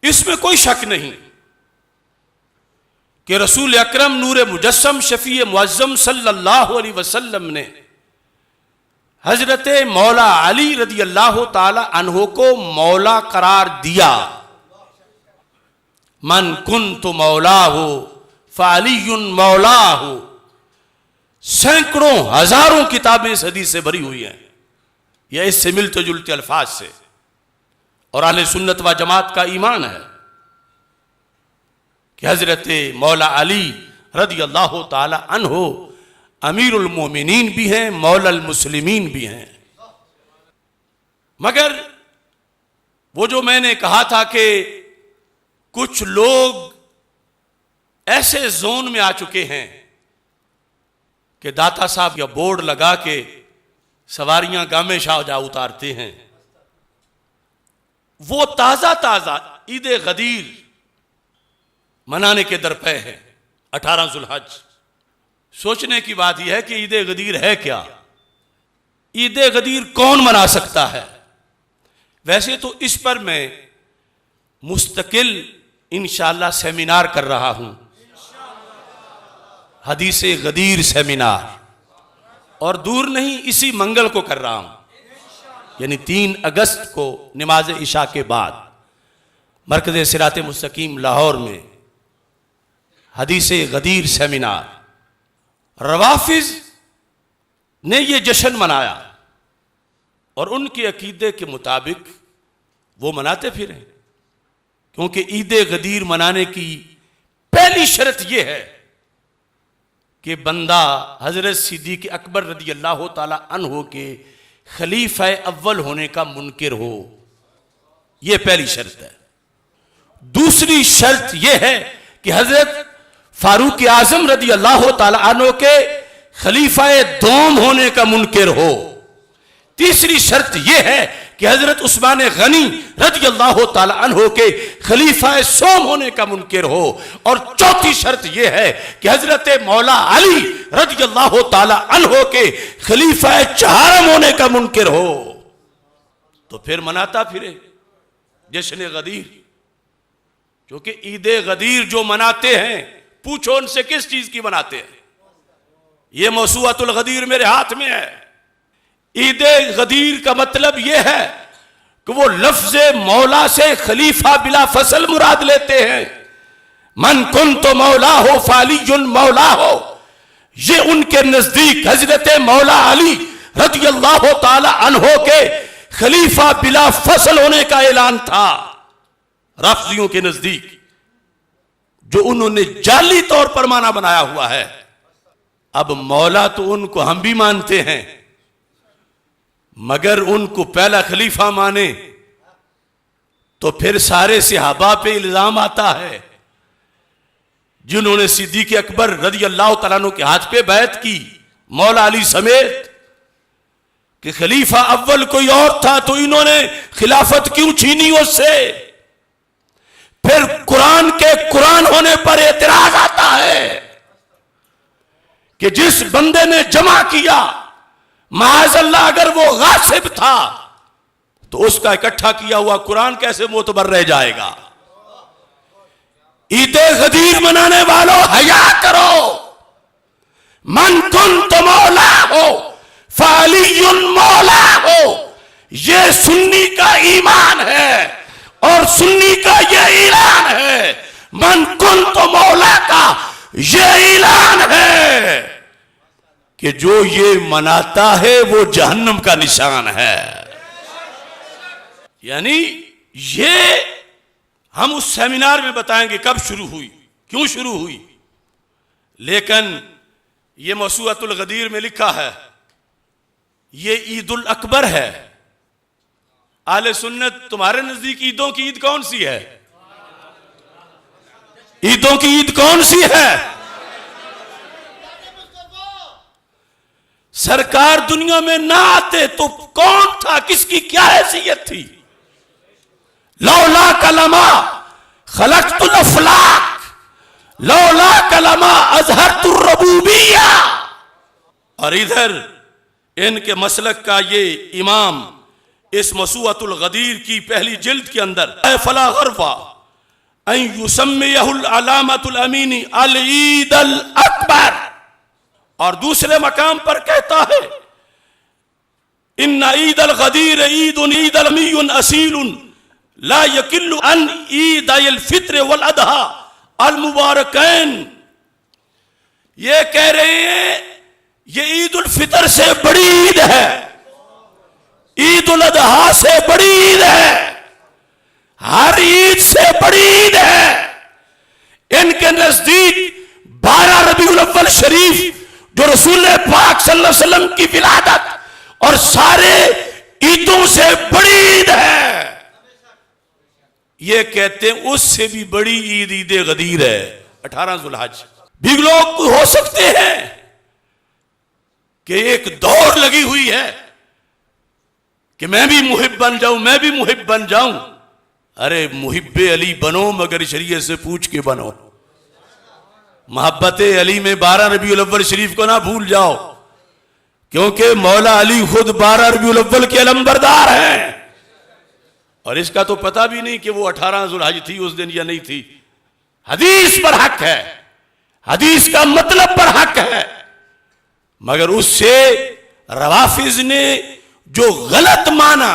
इसमें कोई शक नहीं कि रसूल अकरम नूर मुजस्सम शफी मुअज्जम सल्लल्लाहु अलैहि वसल्लम ने हजरत मौला अली रदी अल्लाह ताला अन्हो को मौला करार दिया। मन कुन्तु मौला हो फ़अलियुन मौला हो। सैकड़ों हजारों किताबें इस हदीस से भरी हुई हैं, यह इससे मिलते जुलते अल्फाज से, और अहले सुन्नत व जमात का ईमान है कि हजरत मौला अली रदी अल्लाह ताला अन्हो अमीरुल मोमिनीन भी हैं, मौलल मुस्लिमीन भी हैं। मगर वो जो मैंने कहा था कि कुछ लोग ऐसे जोन में आ चुके हैं कि दाता साहब या बोर्ड लगा के सवारियां गामे शाह जा उतारते हैं, वो ताजा ताजा ईद गदीर मनाने के दरपे है 18 जुल्हज। सोचने की बात यह है कि ईद गदीर है क्या, ईद गदीर कौन मना सकता है। वैसे तो इस पर मैं मुस्तकिल इंशाअल्लाह सेमिनार कर रहा हूं, हदीस गदीर सेमिनार, और दूर नहीं इसी मंगल को कर रहा हूं, यानी 3 अगस्त को नमाज इशा के बाद मरकज़ सिरात मुस्तकीम लाहौर में हदीस गदीर सेमिनार। रवाफिज ने यह जश्न मनाया और उनके अकीदे के मुताबिक वो मनाते फिरे, क्योंकि ईद गदीर मनाने की पहली शर्त यह है कि बंदा हजरत सिद्दीक़ अकबर रदी अल्लाह ताला अन्हो के खलीफा अव्वल होने का मुनकिर हो, यह पहली शर्त है। दूसरी शर्त यह है कि हजरत फारूक आजम रदी अल्लाह ताला अन्हो के खलीफा दोम होने का मुनकिर हो। तीसरी शर्त यह है कि हजरत उस्मान गनी रदी अल्लाह ताला अन्हो के खलीफा सोम होने का मुनकिर हो। और चौथी शर्त यह है कि हजरत मौला अली रदी अल्लाह ताला अन्हो के खलीफा चहारम होने का मुनकिर हो। तो फिर मनाता फिरे जश्न गदीर, क्योंकि ईद गदीर जो मनाते हैं, पूछो उनसे किस चीज की मनाते हैं। यह मौसूअतुल गदीर मेरे हाथ में है। ईद गदीर का मतलब यह है कि वो लफ्ज मौला से खलीफा बिला फसल मुराद लेते हैं। मन कुन्तु मौला हो फ़अलियुन मौला हो, ये उनके नजदीक हजरत मौला अली रज़ी अल्लाह ताला अन्हो के खलीफा बिला फसल होने का ऐलान था। राफिजियों के नजदीक जो उन्होंने जाली तौर पर माना बनाया हुआ है। अब मौला तो उनको हम भी मानते हैं, मगर उनको पहला खलीफा माने तो फिर सारे सहाबा पे इल्जाम आता है जिन्होंने सिद्दीक़ अकबर रज़ी अल्लाह तआला अन्हु के हाथ पे बैत की, मौला अली समेत, कि खलीफा अव्वल कोई और था तो इन्होंने खिलाफत क्यों छीनी उससे। फिर कुरान के कुरान होने पर एतराज आता है कि जिस बंदे ने जमा किया, माअज़ल्लाह अगर वो गासिब था तो उसका इकट्ठा किया हुआ कुरान कैसे मोतबर रह जाएगा। ईद गदीर मनाने वालों हया करो। मन कुन्तु मौला हो फ़अलियुन मौला हो, यह सुन्नी का ईमान है और सुन्नी का यह ऐलान है। मन कुन्तु मौला का यह ऐलान है कि जो ये मनाता है वो जहन्नम का निशान है। यानी ये हम उस सेमिनार में बताएंगे कब शुरू हुई, क्यों शुरू हुई, लेकिन ये मौसूअतुल गदीर में लिखा है ये ईदुल अकबर है। आले सुन्नत तुम्हारे नजदीक ईदों की ईद कौन सी है? ईदों की ईद कौन सी है? सरकार दुनिया में ना आते तो कौन था, किसकी क्या हैसियत थी? लौला कलमा खलक़तुल अफ़लाक लौला कलमा अज़हरतुर रबूबिय्या। और इधर इनके मसलक का ये इमाम इस मसूअतुल गदीर की पहली जिल्द के अंदर फला गरवा युसम्मियहुल अलामतुल अमीनी अल ईद अल अकबर। और दूसरे मकाम पर कहता है इन्ना ईद अल गदीर ईदुन ईद अल अमीयुन असीलुन ला यकिल्लु अन ईद अल फित्र वल अदहा अल मुबारकैन। ये कह रहे हैं ये ईद उल फितर से बड़ी ईद है, ईद उल अदहा से बड़ी ईद है, हर ईद से बड़ी ईद है। इनके नजदीक 12 रबीउल अव्वल शरीफ जो रसूल पाक सल्लल्लाहु अलैहि वसल्लम की विलादत और सारे ईदों से बड़ी ईद है। ये कहते हैं उससे भी बड़ी ईद ईद गदीर है 18 जुल्हज। भी लोग हो सकते हैं कि एक दौड़ लगी हुई है कि मैं भी मुहिब बन जाऊं, मैं भी मुहिब बन जाऊं। अरे मुहिब्बे अली बनो मगर शरीयत से पूछ के बनो। मोहब्बत अली में 12 रबीउल अव्वल शरीफ को ना भूल जाओ, क्योंकि मौला अली खुद 12 रबीउल अव्वल के अलंबरदार हैं। और इसका तो पता भी नहीं कि वो 18 जुल्हज थी उस दिन या नहीं थी। हदीस पर हक है, हदीस का मतलब पर हक है, मगर उससे रवाफिज ने जो गलत माना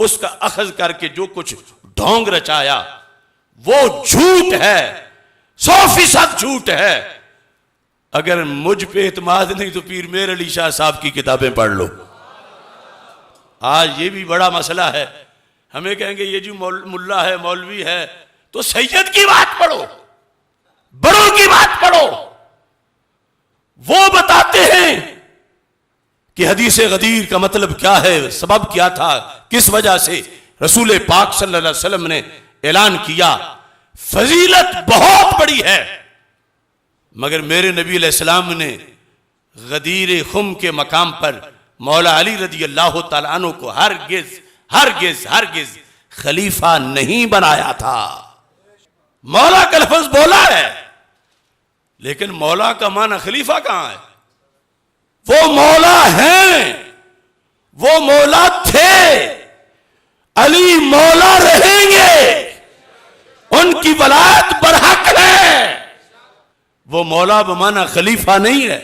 उसका अखज करके जो कुछ ढोंग रचाया वो झूठ है, 100% झूठ है। अगर मुझ पे एतमाद नहीं तो पीर मेर अली शाह साहब की किताबें पढ़ लो। आज ये भी बड़ा मसला है, हमें कहेंगे ये जो मुल्ला है मौलवी है तो सैयद की बात पढ़ो, बड़ों की बात पढ़ो। वो बताते हैं कि हदीस गदीर का मतलब क्या है, सबब क्या था, किस वजह से रसूल पाक सल्लल्लाहु अलैहि वसल्लम ने ऐलान किया। फजीलत बहुत बड़ी है, मगर मेरे नबी अलैहिस्सलाम ने गदीर खुम के मकाम पर मौला अली रज़ी अल्लाह तआला अन्हु को हरगिज़ हरगिज़ हरगिज़ खलीफा नहीं बनाया था। मौला का लफ्ज़ बोला है, लेकिन मौला का माना खलीफा कहां है? वो मौला हैं, वो मौला थे, अली मौला रहेंगे, उनकी वलायत बरहक है। वो मौला बमाना खलीफा नहीं है,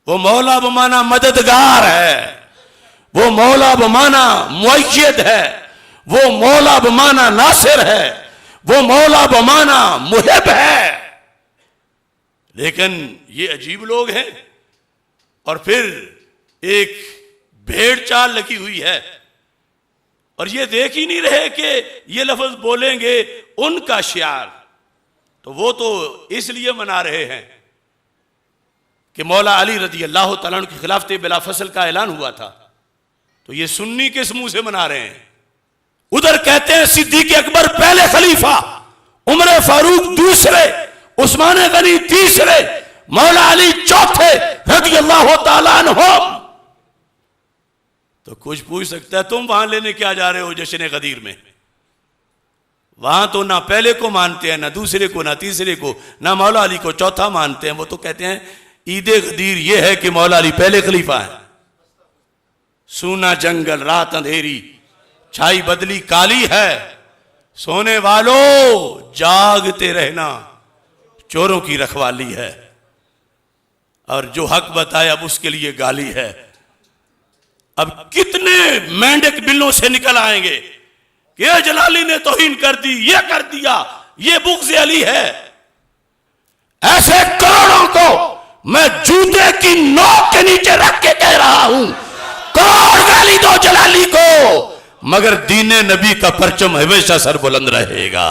वो मौला बमाना मददगार है, वो मौला बमाना मुअय्यद है, वो मौला बमाना नासिर है, वो मौला बमाना मुहिब है। लेकिन ये अजीब लोग हैं। और फिर एक भेड़ चाल लगी हुई है और ये देख ही नहीं रहे कि ये लफ्ज बोलेंगे उनका शियार, तो वो तो इसलिए मना रहे हैं कि मौला अली रज़ी अल्लाह तआला अन्हु की खिलाफत बिला फसल का ऐलान हुआ था, तो ये सुन्नी किस मुंह से मना रहे हैं? उधर कहते हैं सिद्दीक अकबर पहले खलीफा, उमर फारूक दूसरे, उस्मान गनी तीसरे, मौला अली चौथे रज़ी अल्लाह तआला अन्हु। तो कुछ पूछ सकता है तुम वहां लेने क्या जा रहे हो जश्न गदीर में? वहां तो ना पहले को मानते हैं, ना दूसरे को, ना तीसरे को, ना मौला अली को चौथा मानते हैं। वो तो कहते हैं ईद गदीर ये है कि मौला अली पहले खलीफा है। सूना जंगल रात अंधेरी छाई बदली काली है, सोने वालों जागते रहना चोरों की रखवाली है। और जो हक बताए अब उसके लिए गाली है। अब कितने मेंढक बिलों से निकल आएंगे कि ये जलाली ने तौहीन कर दी, ये कर दिया, ये बुग़्ज़ अली है। ऐसे करोड़ों को मैं जूते की नोक के नीचे रख के कह रहा हूं, करोड़ गाली दो जलाली को, मगर दीने नबी का परचम हमेशा सर बुलंद रहेगा।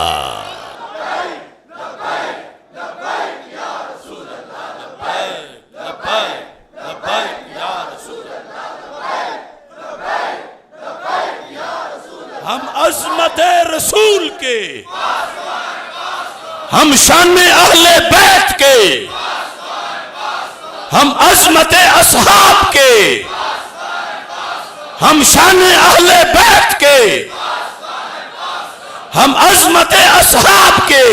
हम अज़मत रसूल के, हम शान अहले बैत के, हम अज़मत असहाब के, हम शान अहले बैत के, हम अज़मत असहाब के,